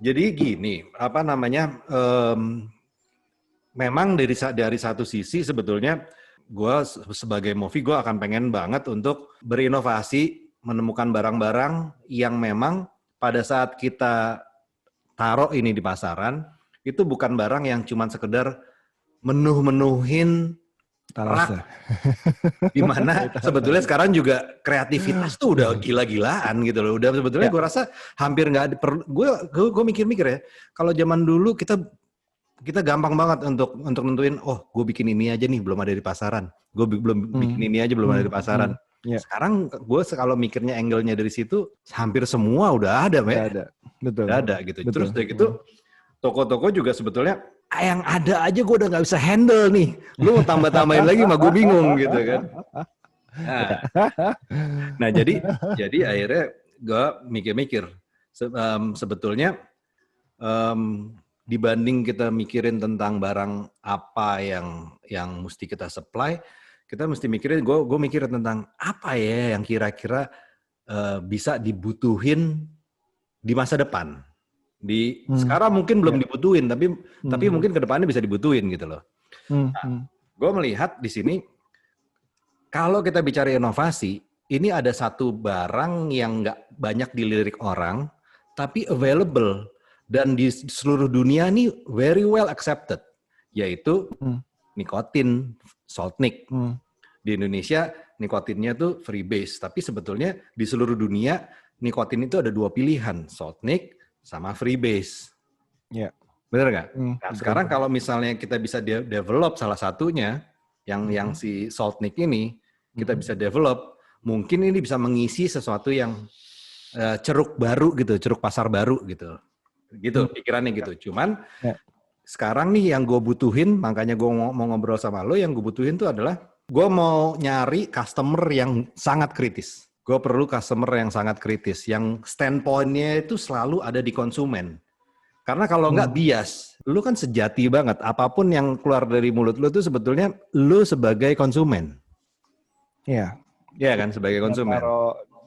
Jadi gini, apa namanya? Memang dari satu sisi sebetulnya gue sebagai Movi gue akan pengen banget untuk berinovasi, menemukan barang-barang yang memang pada saat kita taruh ini di pasaran itu bukan barang yang cuma sekedar menuhin rak. Di mana sebetulnya sekarang juga kreativitas tuh udah gila-gilaan gitu loh. Udah sebetulnya gue rasa hampir nggak gue mikir-mikir ya. Kalau zaman dulu kita gampang banget untuk nentuin, oh gue bikin ini aja nih belum ada di pasaran, gue belum bikin ini aja belum ada di pasaran. Sekarang gue kalau mikirnya angle-nya dari situ hampir semua udah ada, Betul. Udah ada gitu. Betul. Terus dari gitu toko-toko juga sebetulnya yang ada aja gue udah nggak bisa handle nih, lu mau tambah-tambahin lagi mah gue bingung gitu kan. Nah jadi akhirnya gue mikir-mikir sebetulnya dibanding kita mikirin tentang barang apa yang mesti kita supply, kita mesti mikirin, gue mikirin tentang apa ya yang kira-kira bisa dibutuhin di masa depan. Sekarang mungkin belum dibutuhin, tapi mungkin ke depannya bisa dibutuhin gitu loh. Nah, gue melihat di sini kalau kita bicara inovasi, ini ada satu barang yang nggak banyak dilirik orang, tapi available. Dan di seluruh dunia nih very well accepted, yaitu nikotin, salt nic. Di Indonesia nikotinnya tuh free base, tapi sebetulnya di seluruh dunia nikotin itu ada dua pilihan, salt nic sama free base. Ya. Bener nggak? Nah sekarang kalau misalnya kita bisa develop salah satunya, yang si salt nic ini, kita bisa develop, mungkin ini bisa mengisi sesuatu yang ceruk baru gitu, ceruk pasar baru gitu. Gitu pikirannya gitu. Cuman sekarang nih yang gue butuhin, makanya gue mau ngobrol sama lo, yang gue butuhin tuh adalah gue mau nyari customer yang sangat kritis. Gue perlu customer yang sangat kritis, yang standpoint-nya itu selalu ada di konsumen. Karena kalau nggak bias, lu kan sejati banget. Apapun yang keluar dari mulut lu tuh sebetulnya lu sebagai konsumen. Iya. Iya kan, sebagai konsumen.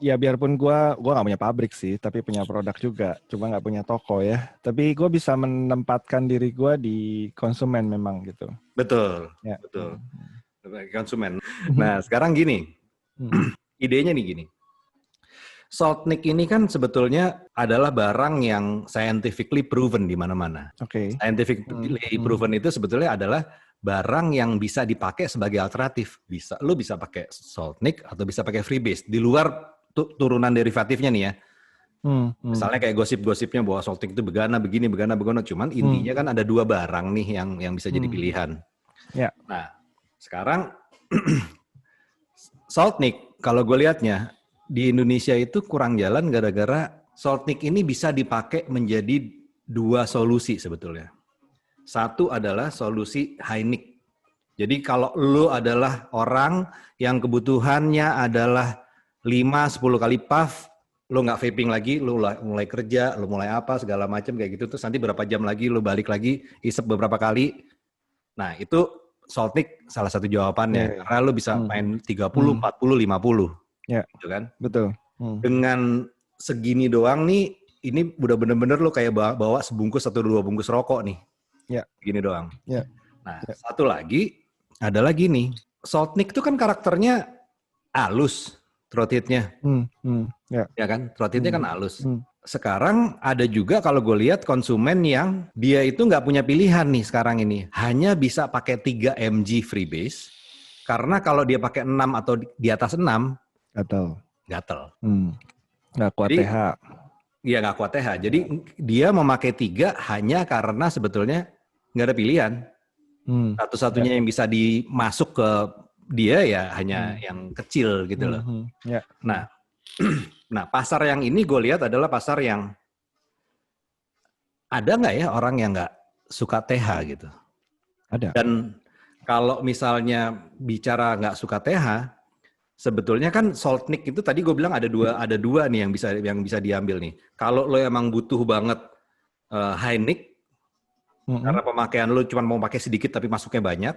Ya biarpun gue nggak punya pabrik sih, tapi punya produk juga, cuma nggak punya toko ya. Tapi gue bisa menempatkan diri gue di konsumen memang gitu. Betul, betul. Sebagai konsumen. Nah sekarang gini, idenya nih gini. Salt nic ini kan sebetulnya adalah barang yang scientifically proven di mana-mana. Scientifically proven itu sebetulnya adalah barang yang bisa dipakai sebagai alternatif. Lu bisa pakai salt nic atau bisa pakai free base di luar turunan derivatifnya nih ya. Misalnya kayak gosip-gosipnya bahwa salt nic itu begana, begini, begana. Cuman intinya kan ada dua barang nih yang bisa jadi pilihan. Nah, sekarang salt nic kalau gue lihatnya di Indonesia itu kurang jalan gara-gara salt nic ini bisa dipakai menjadi dua solusi sebetulnya. Satu adalah solusi high nic. Jadi kalau lu adalah orang yang kebutuhannya adalah 5-10 kali puff, lu nggak vaping lagi, lu mulai kerja, lu mulai apa, segala macam kayak gitu. Terus nanti berapa jam lagi lu balik lagi, isep beberapa kali. Nah itu salt nic salah satu jawabannya. Karena lu bisa main 30, 40, 50. Gitu kan? Betul. Dengan segini doang nih, ini udah bener-bener lo kayak bawa sebungkus atau 2 bungkus rokok nih. Gini doang. Nah, satu lagi adalah gini, salt nic itu kan karakternya halus, throat hit-nya. Ya kan, throat hit-nya kan halus. Sekarang ada juga kalau gue lihat konsumen yang dia itu nggak punya pilihan nih sekarang ini, hanya bisa pakai 3 mg free base, karena kalau dia pakai 6 atau di atas 6 gatel. Nggak kuat TH. Iya nggak kuat TH. Jadi dia memakai 3 hanya karena sebetulnya nggak ada pilihan. Satu-satunya yang bisa dimasuk ke dia ya hanya yang kecil gitu loh. Nah pasar yang ini gue lihat adalah pasar yang ada nggak ya orang yang nggak suka TH gitu. Ada. Dan kalau misalnya bicara nggak suka TH, sebetulnya kan salt nic itu tadi gue bilang ada dua nih yang bisa diambil nih. Kalau lo emang butuh banget high nic, karena pemakaian lo cuma mau pakai sedikit tapi masuknya banyak,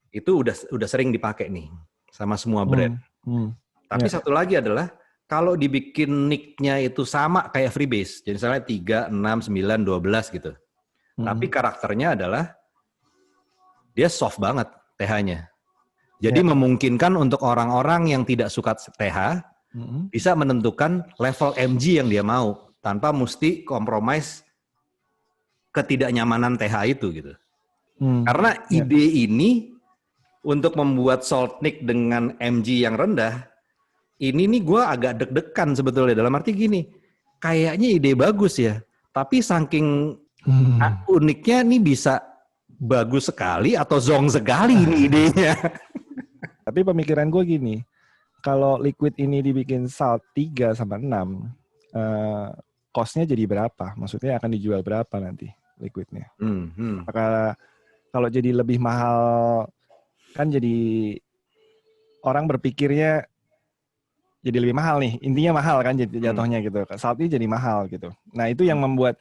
itu udah sering dipakai nih sama semua brand. Tapi satu lagi adalah kalau dibikin nick-nya itu sama kayak Freebase, jadi misalnya 3, 6, 9, 12 gitu. Tapi karakternya adalah dia soft banget TH-nya. Jadi memungkinkan untuk orang-orang yang tidak suka TH bisa menentukan level MG yang dia mau tanpa mesti kompromis ketidaknyamanan TH itu gitu. Karena ide ini untuk membuat salt nick dengan MG yang rendah, ini nih gue agak deg-degan sebetulnya. Dalam arti gini, kayaknya ide bagus ya, tapi saking uniknya nih bisa bagus sekali atau zong sekali ini idenya. Tapi pemikiran gue gini, kalau liquid ini dibikin salt 3 sama 6, cost-nya jadi berapa? Maksudnya akan dijual berapa nanti liquidnya? Apakah kalau jadi lebih mahal, kan jadi orang berpikirnya jadi lebih mahal nih. Intinya mahal kan jatuhnya gitu. Salt ini jadi mahal gitu. Nah itu yang membuat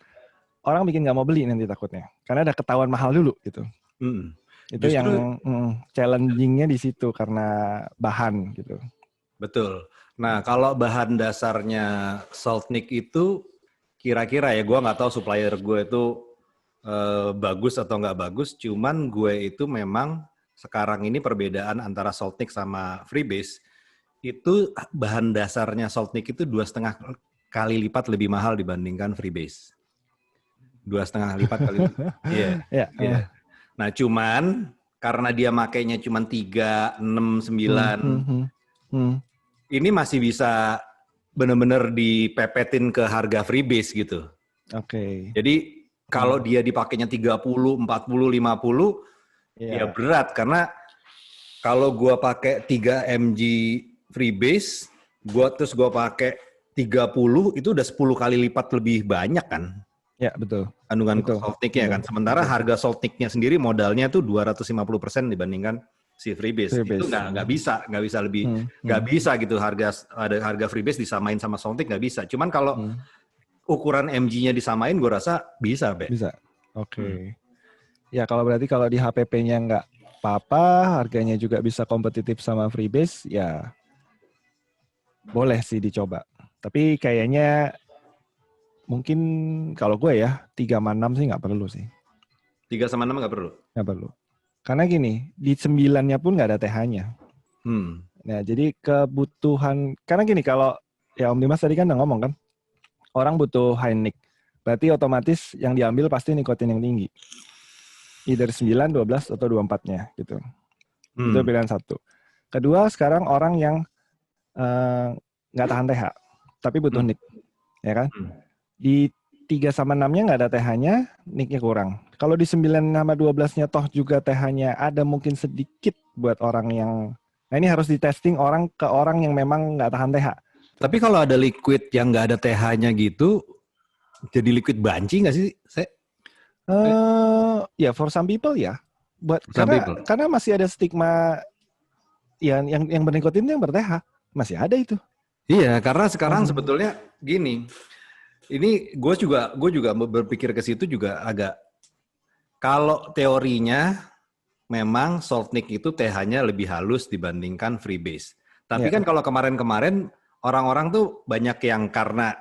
orang bikin nggak mau beli nanti takutnya. Karena ada ketahuan mahal dulu gitu. Itu justru yang challenging-nya di situ karena bahan gitu. Betul. Nah, kalau bahan dasarnya Saltnik itu kira-kira ya, gue nggak tahu supplier gue itu bagus atau nggak bagus. Cuman gue itu memang sekarang ini perbedaan antara Saltnik sama Freebase itu bahan dasarnya Saltnik itu 2,5 kali lipat lebih mahal dibandingkan Freebase. 2,5 lipat kali. Iya. Nah, cuman karena dia makainya cuma 3, 6, 9, ini masih bisa benar-benar dipepetin ke harga Freebase gitu. Oke. Jadi kalau dia dipakainya 30, 40, 50, ya berat. Karena kalau gua pakai 3 mg Freebase, terus gua pakai 30, itu udah 10 kali lipat lebih banyak kan? Ya, betul. Kandungan Saltniknya kan. Sementara harga Saltniknya sendiri modalnya tuh 250% dibandingkan si Freebase. Itu nggak bisa lebih, nggak bisa gitu harga Freebase disamain sama Saltnik nggak bisa. Cuman kalau ukuran mg-nya disamain, gue rasa bisa, Be. Bisa. Oke. Ya kalau berarti kalau di HPP-nya nggak apa-apa, harganya juga bisa kompetitif sama Freebase, ya boleh sih dicoba. Tapi kayaknya mungkin kalau gue ya 3 sama 6 sih nggak perlu sih. 3 sama 6 nggak perlu? Nggak perlu. Karena gini, di 9-nya pun nggak ada TH-nya. Nah, jadi kebutuhan, karena gini kalau, ya Om Dimas tadi kan udah ngomong kan, orang butuh high nic. Berarti otomatis yang diambil pasti nikotin yang tinggi. Either 9, 12, atau 24-nya gitu. Itu pilihan satu. Kedua, sekarang orang yang nggak tahan TH, tapi butuh nic. Ya kan? Di 3 sama 6-nya nggak ada TH-nya, nic-nya kurang. Kalau di 9 sama 12-nya toh juga TH-nya ada mungkin sedikit buat orang yang... Nah ini harus ditesting orang ke orang yang memang nggak tahan TH. Tapi kalau ada liquid yang nggak ada TH-nya gitu, jadi liquid banci nggak sih? Ya for some people ya. Karena masih ada stigma yang bernikotin yang ber-TH. Masih ada itu. Iya, karena sekarang sebetulnya gini. Ini gue juga berpikir ke situ juga agak, kalau teorinya memang Saltnik itu TH-nya lebih halus dibandingkan Freebase. Tapi kan kalau kemarin-kemarin orang-orang tuh banyak yang karena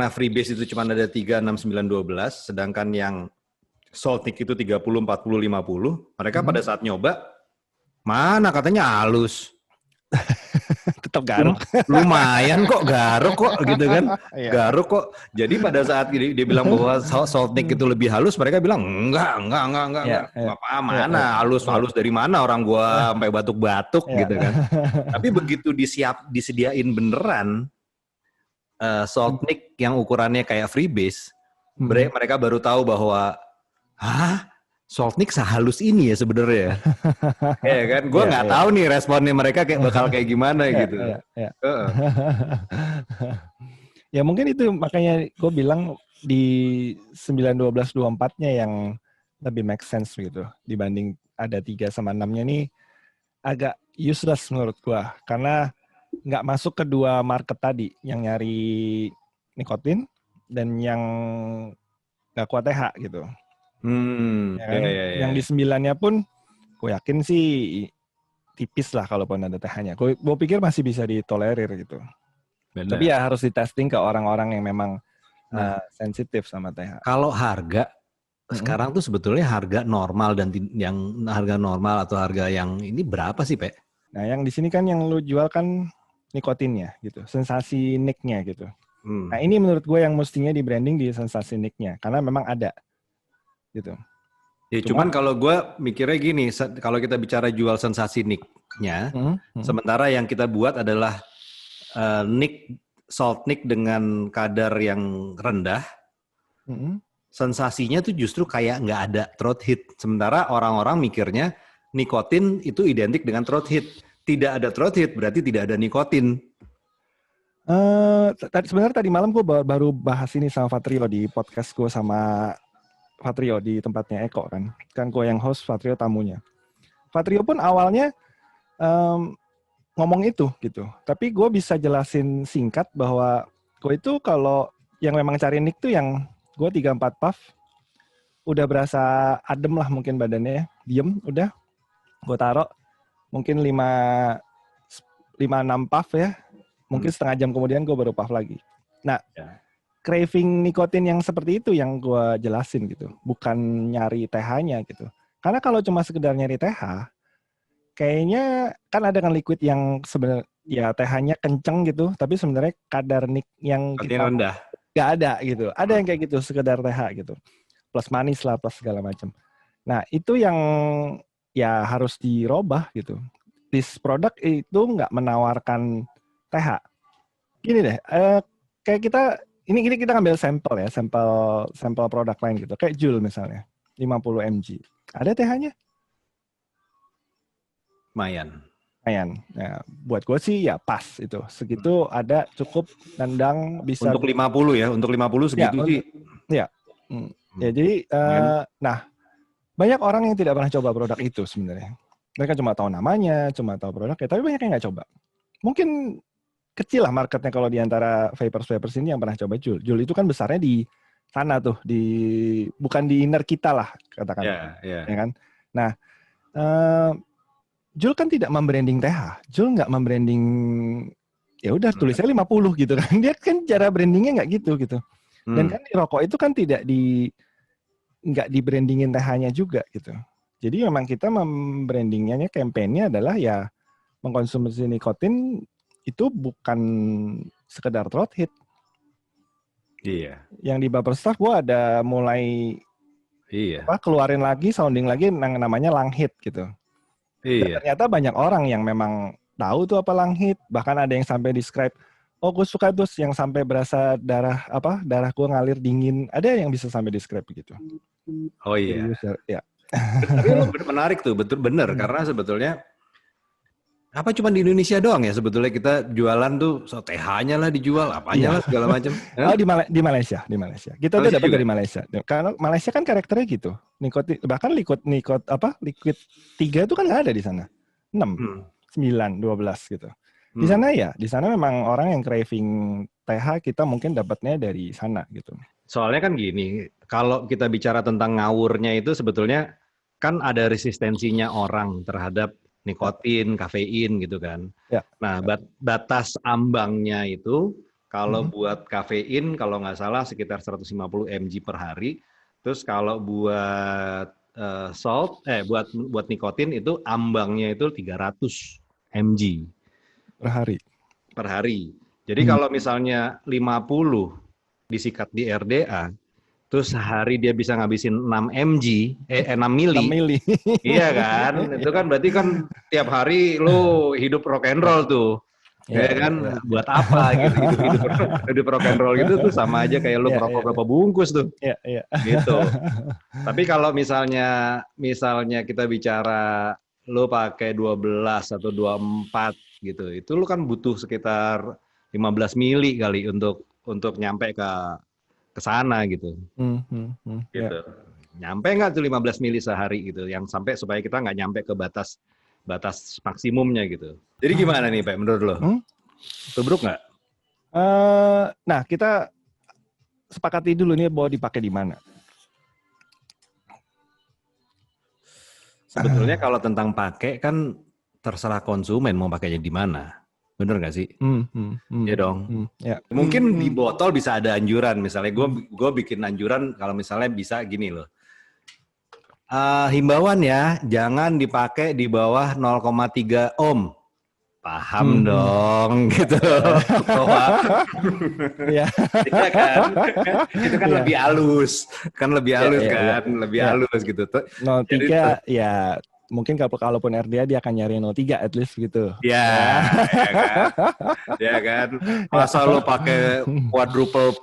Freebase itu cuma ada 3, 6, 9, 12, sedangkan yang Saltnik itu 30, 40, 50, mereka pada saat nyoba, mana katanya halus. Tetap garuk. Lumayan kok, garuk kok gitu kan. Garuk kok. Jadi pada saat dia bilang bahwa Saltnik itu lebih halus, mereka bilang enggak. Apa mana halus dari mana, orang gua sampai batuk-batuk gitu kan. Tapi begitu disediain beneran Saltnik yang ukurannya kayak Freebase, mereka baru tahu bahwa Saltnik sehalus ini ya sebenarnya. Ya kan, gue nggak tahu nih responnya mereka bakal kayak gimana gitu. Ya mungkin itu makanya gue bilang di 9-12-24-nya yang lebih make sense gitu dibanding ada 3 sama 6-nya nih agak useless menurut gue karena nggak masuk ke dua market tadi yang nyari nikotin dan yang nggak kuat TH gitu. Ya kan? Yang di 9-nya pun gue yakin sih tipis lah kalaupun ada TH-nya. Gue pikir masih bisa ditolerir gitu. Bener. Tapi ya harus di-testing ke orang-orang yang memang sensitif sama TH. Kalau harga, sekarang tuh sebetulnya harga normal dan yang harga normal atau harga yang ini berapa sih, Pe? Nah, yang di sini kan yang lu jual kan nikotinnya gitu, sensasi nicknya gitu. Nah, ini menurut gue yang mestinya di branding di sensasi nicknya, karena memang ada gitu. Ya, cuman kalau gue mikirnya gini, kalau kita bicara jual sensasi nicknya, sementara yang kita buat adalah nick, salt nick dengan kadar yang rendah, sensasinya tuh justru kayak nggak ada throat hit. Sementara orang-orang mikirnya nikotin itu identik dengan throat hit. Tidak ada throat hit berarti tidak ada nikotin. Sebenarnya tadi malam gue baru bahas ini sama Fatrio di podcast gue sama Fatrio di tempatnya Eko kan gue yang host, Fatrio tamunya. Fatrio pun awalnya ngomong itu gitu, tapi gue bisa jelasin singkat bahwa gue itu kalau yang memang cari nick tuh yang gue 3-4 puff udah berasa adem lah mungkin badannya, diem udah gue taruh mungkin 5-6 puff ya, mungkin setengah jam kemudian gue baru puff lagi. Nah, craving nikotin yang seperti itu yang gue jelasin gitu, bukan nyari TH-nya gitu. Karena kalau cuma sekedar nyari TH, kayaknya kan ada kan liquid yang sebenarnya ya TH-nya kenceng gitu, tapi sebenarnya kadar nik yang kita rendah. Gak ada gitu. Ada yang kayak gitu, sekedar TH gitu, plus manis lah, plus segala macam. Nah itu yang ya harus dirubah gitu. This product itu nggak menawarkan TH. Gini deh, kayak ini kita ngambil sampel ya, sampel produk lain gitu. Kayak Joule misalnya, 50 mg. Ada TH-nya? Lumayan. Nah, buat gue sih ya pas itu. Segitu ada cukup nendang bisa. Untuk 50 ya, untuk 50 segitu ya, sih. Ya. Ya jadi, nah banyak orang yang tidak pernah coba produk itu sebenarnya. Mereka cuma tahu namanya, cuma tahu produknya, tapi banyak yang nggak coba. Mungkin kecil lah marketnya kalau di antara vapers ini yang pernah coba Joule. Joule itu kan besarnya di sana tuh, bukan di inner kita lah katakan. Ya kan? Nah, Joule kan tidak membranding TH. Joule nggak membranding, ya udah tulisnya 50 gitu kan. Dia kan cara brandingnya nggak gitu. Dan kan di rokok itu kan nggak di brandingin TH-nya juga gitu. Jadi memang kita membrandingnya, campaign-nya adalah ya mengkonsumsi nikotin itu bukan sekedar throat hit. Iya. Yang di Bufferstaff gue ada mulai keluarin lagi, sounding lagi yang namanya lung hit gitu. Dan ternyata banyak orang yang memang tahu tuh apa lung hit. Bahkan ada yang sampai describe, oh gue suka tuh yang sampai berasa darah gue ngalir dingin. Ada yang bisa sampai describe gitu. Oh iya. Ya. Tapi lu menarik tuh, bener karena sebetulnya apa cuma di Indonesia doang ya sebetulnya kita jualan tuh TH-nya lah dijual, apanya lah segala macam. Oh di Malaysia. Kita udah dapat dari Malaysia. Karena Malaysia kan karakternya gitu. Nikotin, bahkan liquid 3 itu kan nggak ada di sana. 6, 9, 12 gitu. Di sana memang orang yang craving TH kita mungkin dapatnya dari sana gitu. Soalnya kan gini, kalau kita bicara tentang ngawurnya itu sebetulnya kan ada resistensinya orang terhadap nikotin, kafein gitu kan. Ya. Nah, batas ambangnya itu kalau buat kafein kalau nggak salah sekitar 150 mg per hari. Terus kalau buat buat nikotin itu ambangnya itu 300 mg per hari. Jadi kalau misalnya 50 disikat di RDA, terus sehari dia bisa ngabisin 6 mili. Iya kan? Itu kan berarti kan tiap hari lo hidup rock and roll tuh. Ya kan? Buat apa gitu? Hidup rock and roll gitu tuh sama aja kayak lo merokok berapa bungkus tuh. Gitu. Tapi kalau misalnya kita bicara lo pakai 12 atau 24 gitu, itu lo kan butuh sekitar 15 mili kali untuk nyampe ke sana gitu. Gitu. Nyampe nggak tuh 15 mili sehari gitu, yang sampai supaya kita nggak nyampe ke batas maksimumnya gitu. Jadi gimana nih Pak menurut lo? Tubruk nggak? Nah kita sepakati dulu nih bahwa dipakai di mana. Sebetulnya kalau tentang pakai kan terserah konsumen mau pakainya di mana. Bener nggak sih? Iya dong. Ya. Mungkin di botol bisa ada anjuran. Misalnya gue bikin anjuran kalau misalnya bisa gini loh. Himbauan ya, jangan dipakai di bawah 0,3 ohm. Paham dong gitu. Bahwa ya kan? Itu kan lebih halus. Kan lebih halus kan? Lebih halus gitu. 03 ya mungkin kalaupun RDA dia akan nyari 03 at least gitu. Ya kan? Ya kan? Masa lo pakai quadruple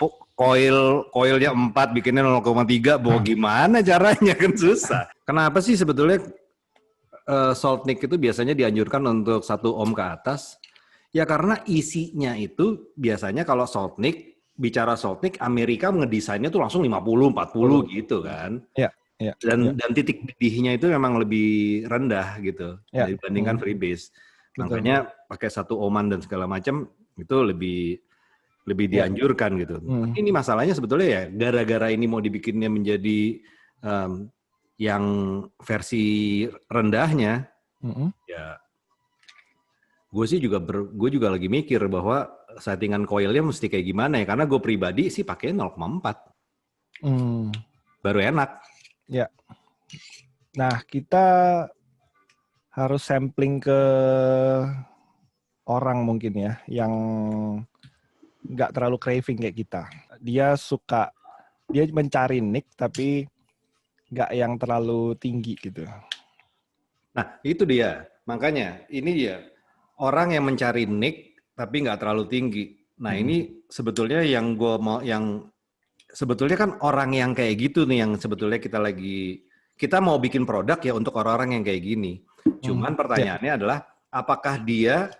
coilnya 4 bikinnya 0,3, mau gimana caranya, kan susah. Kenapa sih sebetulnya salt nick itu biasanya dianjurkan untuk 1 ohm ke atas? Ya karena isinya itu biasanya kalau salt nick, bicara salt nick, Amerika ngedesainnya tuh langsung 50-40 gitu kan. Dan titik didihnya itu memang lebih rendah gitu dibandingkan freebase. Makanya pakai 1 ohman dan segala macam itu lebih dianjurkan gitu. Tapi ini masalahnya sebetulnya ya gara-gara ini mau dibikinnya menjadi yang versi rendahnya, ya gue sih gue juga lagi mikir bahwa settingan coilnya mesti kayak gimana ya, karena gue pribadi sih pakai 0,4 baru enak. Ya. Nah, kita harus sampling ke orang mungkin ya, yang nggak terlalu craving kayak kita. Dia mencari nick tapi nggak yang terlalu tinggi gitu. Nah, itu dia. Makanya ini dia. Orang yang mencari nick tapi nggak terlalu tinggi. Nah, ini sebetulnya yang sebetulnya kan orang yang kayak gitu nih yang sebetulnya kita mau bikin produk ya untuk orang-orang yang kayak gini. Cuman pertanyaannya adalah apakah dia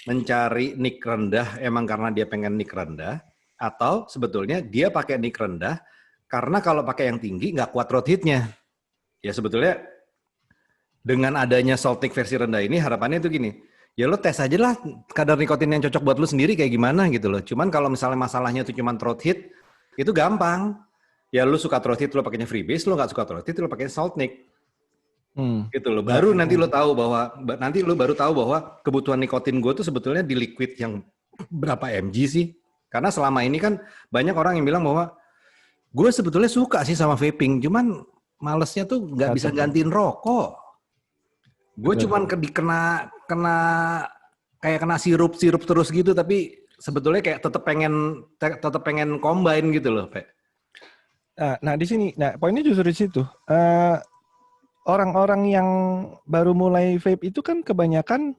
mencari nick rendah emang karena dia pengen nick rendah, atau sebetulnya dia pakai nick rendah karena kalau pakai yang tinggi nggak kuat throat hit-nya. Ya sebetulnya dengan adanya salt nick versi rendah ini harapannya itu gini. Ya lo tes aja lah kadar nikotin yang cocok buat lo sendiri kayak gimana gitu loh. Cuman kalau misalnya masalahnya itu cuma throat hit, itu gampang. Ya lu suka throat hit lo pakainya freebase, lo nggak suka throat hit lo pakainya salt nick. Gitu loh. Baru nanti lo baru tahu bahwa kebutuhan nikotin gue tuh sebetulnya di liquid yang berapa mg sih? Karena selama ini kan banyak orang yang bilang bahwa gue sebetulnya suka sih sama vaping, cuman malesnya tuh nggak bisa gantiin rokok. Gue cuman kena sirup terus gitu, tapi sebetulnya kayak tetap pengen combine gitu loh, Pak. Nah di sini, poinnya justru di situ. Orang-orang yang baru mulai vape itu kan kebanyakan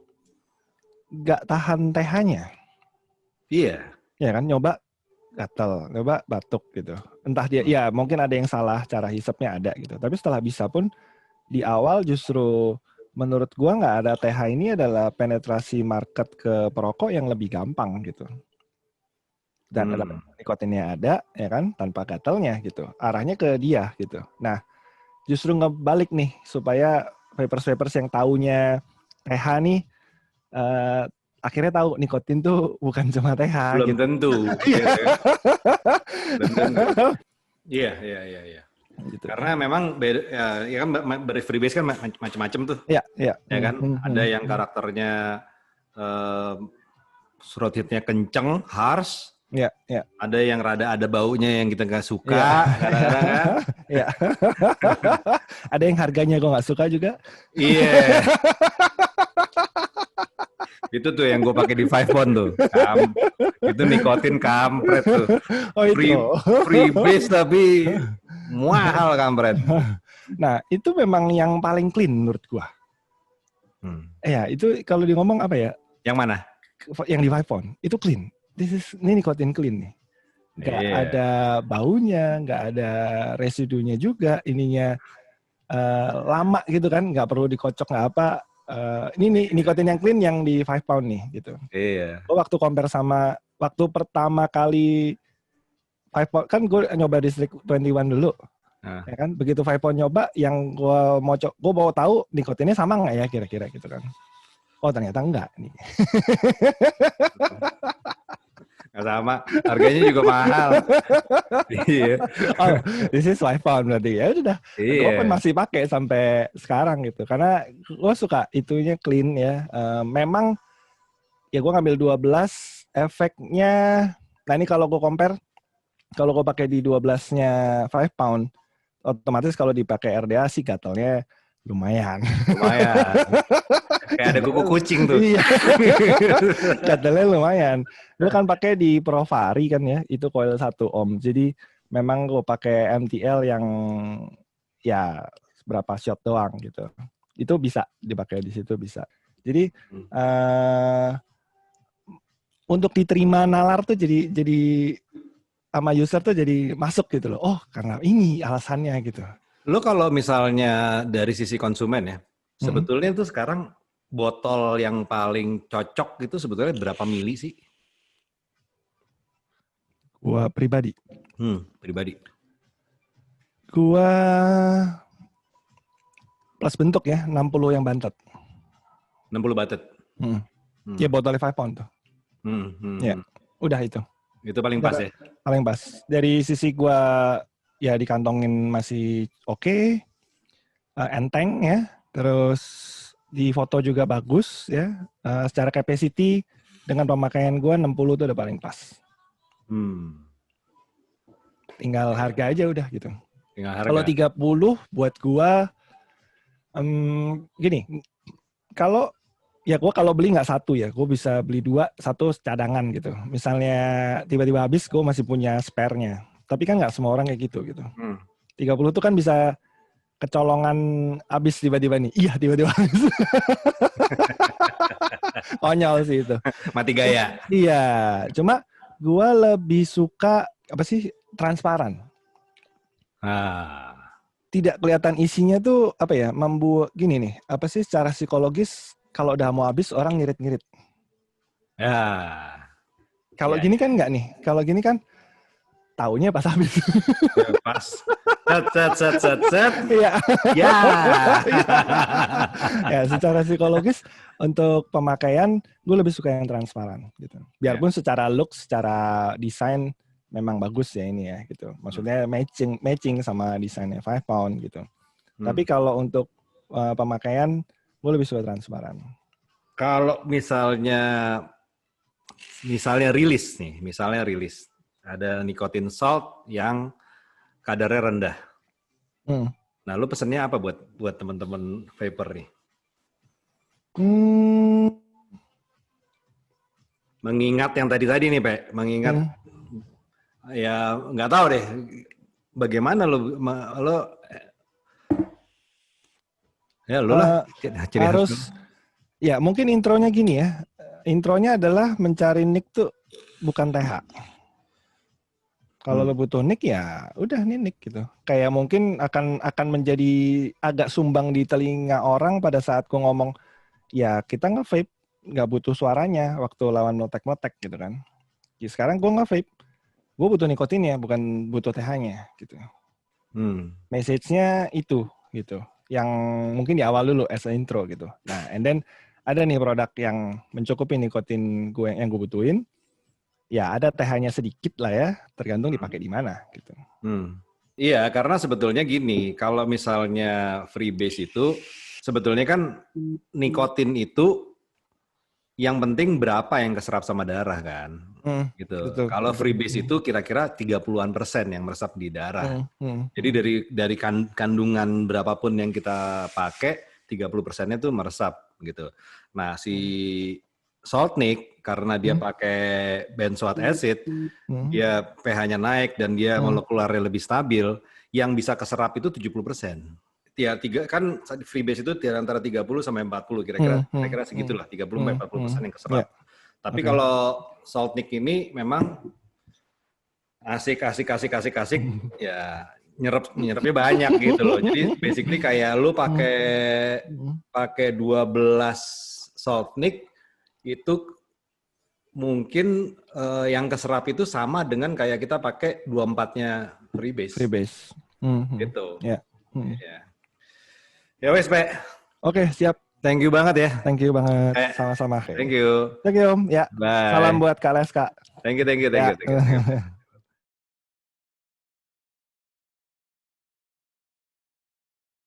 nggak tahan TH-nya. Iya. Ya kan, nyoba gatal, nyoba batuk gitu. Entah dia, ya mungkin ada yang salah cara hisapnya ada gitu. Tapi setelah bisa pun di awal justru menurut gua nggak ada TH ini adalah penetrasi market ke perokok yang lebih gampang gitu. Dan nikotinnya ada, ya kan, tanpa gatalnya gitu. Arahnya ke dia gitu. Nah, justru ngebalik nih supaya vapers yang taunya TH nih akhirnya tahu nikotin tuh bukan cuma TH. Belum gitu. tentu. Belum tentu. Iya. Gitu. Karena memang ya kan freebase kan macam-macam tuh. Iya. Ya kan, ada yang karakternya throat hit-nya kenceng, harsh. Iya. Ada yang ada baunya yang kita nggak suka, kadang-kadang kan. Iya. Ada yang harganya gue nggak suka juga. Iya. Itu tuh yang gue pakai di 5-Bond tuh. Itu nikotin kampret tuh. Freebase tapi mahal kampret. Nah, itu memang yang paling clean menurut gue. Ya, itu kalau dia ngomong apa ya? Yang mana? Yang di 5-Bond. Itu clean. Ini nikotin clean nih. Nggak ada baunya, nggak ada residunya juga. Ininya lama gitu kan, nggak perlu dikocok nggak apa. Ini nikotin yang clean yang di 5-Pound nih gitu. Iya. Waktu compare sama waktu pertama kali 5-Pound kan gue nyoba District 21 dulu. Ya kan, begitu 5-Pound nyoba, yang gue mau tahu nikotinnya sama nggak ya kira-kira gitu kan. Oh ternyata enggak nih. Sama, harganya juga mahal. Iya. Oh, this is iPhone berarti ya udah. Gue pun Iya. masih pakai sampai sekarang gitu, karena gue suka itunya clean ya. Memang ya gue ngambil 12 efeknya. Nah ini kalau gue compare, kalau gue pakai di 12-nya 5 pound, otomatis kalau dipakai RDA sih gatalnya lumayan. Lumayan. Kayak ada kuku kucing tuh. Iya. Gatalnya lumayan. Gue kan pakai di Provari kan ya, itu coil 1 ohm. Jadi memang gue pakai MTL yang ya berapa shot doang gitu. Itu bisa dipakai di situ bisa. Jadi untuk diterima nalar tuh jadi sama user tuh jadi masuk gitu loh. Oh, karena ini alasannya gitu. Lo kalau misalnya dari sisi konsumen ya, sebetulnya tuh sekarang botol yang paling cocok itu sebetulnya berapa mili sih? Gua pribadi. Pribadi. Gua plus bentuk ya, 60 yang bantet. 60 batet. Ya botolnya 5 pound tuh. Ya, udah itu. Itu paling pas ya? Paling pas. Dari sisi gua ya dikantongin masih oke, enteng ya. Terus di foto juga bagus ya. Secara capacity dengan pemakaian gua 60 tuh udah paling pas. Tinggal harga aja udah gitu. Kalau 30 buat gua gini, kalau ya gue kalau beli nggak satu ya, gue bisa beli 2, 1 cadangan gitu. Misalnya tiba-tiba habis, gue masih punya spare-nya. Tapi kan nggak semua orang kayak gitu. 30 tuh kan bisa kecolongan habis tiba-tiba nih. Iya tiba-tiba habis. Konyol sih itu. Mati gaya. Iya, cuma gue lebih suka apa sih transparan. Tidak kelihatan isinya tuh apa ya, membuat gini nih, apa sih secara psikologis kalau udah mau habis orang ngirit-ngirit. Ya. Kalau gini kan enggak nih. Kalau gini kan taunya pas habis. Pas. Set. Iya. Ya. Ya, secara psikologis untuk pemakaian gue lebih suka yang transparan gitu. Biarpun secara look, secara desain memang bagus ya ini ya gitu. Maksudnya matching sama desainnya 5 pound gitu. Tapi kalau untuk pemakaian gue lebih suka transparan. Kalau misalnya rilis ada nicotine salt yang kadarnya rendah. Nah, lu pesennya apa buat teman-teman vapor nih? Mengingat yang tadi nih, Pak. Mengingat ya nggak tahu deh bagaimana lo ya lo lah harus ya mungkin intronya gini ya. Intronya adalah mencari nick tuh bukan TH. Kalau lo butuh nick ya udah nih nick gitu. Kayak mungkin akan menjadi agak sumbang di telinga orang pada saat gue ngomong ya kita nge-vape nggak butuh suaranya waktu lawan meletek-meletek gitu kan. Ya, sekarang gue nge-vape, gue butuh nikotinnya bukan butuh TH-nya gitu. Message-nya itu gitu. Yang mungkin di awal dulu as a intro gitu. Nah, and then ada nih produk yang mencukupi nikotin yang gue butuhin. Ya ada TH-nya sedikit lah ya, tergantung dipakai di mana gitu. Iya, karena sebetulnya gini, kalau misalnya freebase itu sebetulnya kan nikotin itu yang penting berapa yang keserap sama darah kan, gitu. Kalau freebase itu kira-kira 30-an% yang meresap di darah. Jadi dari kandungan berapapun yang kita pakai, 30%-nya itu meresap gitu. Nah, si Saltnik karena dia pakai benzoate acid, dia pH-nya naik dan dia molekularnya lebih stabil, yang bisa keserap itu 70%. Kan freebase itu antara 30 sampai 40 kira-kira segitulah, 30 sampai 40% yang keserap. Tapi kalau Saltnik ini memang asik ya nyerapnya banyak gitu loh. Jadi basically kayak lu pakai 12 Saltnik itu mungkin yang keserap itu sama dengan kayak kita pakai 24-nya freebase. Gitu. Ya. Ya wes, Pak. Oke, siap. Thank you banget ya. Thank you banget. Sama-sama. Thank you. Thank you Om. Ya. Bye. Salam buat Kak Leska. Thank you.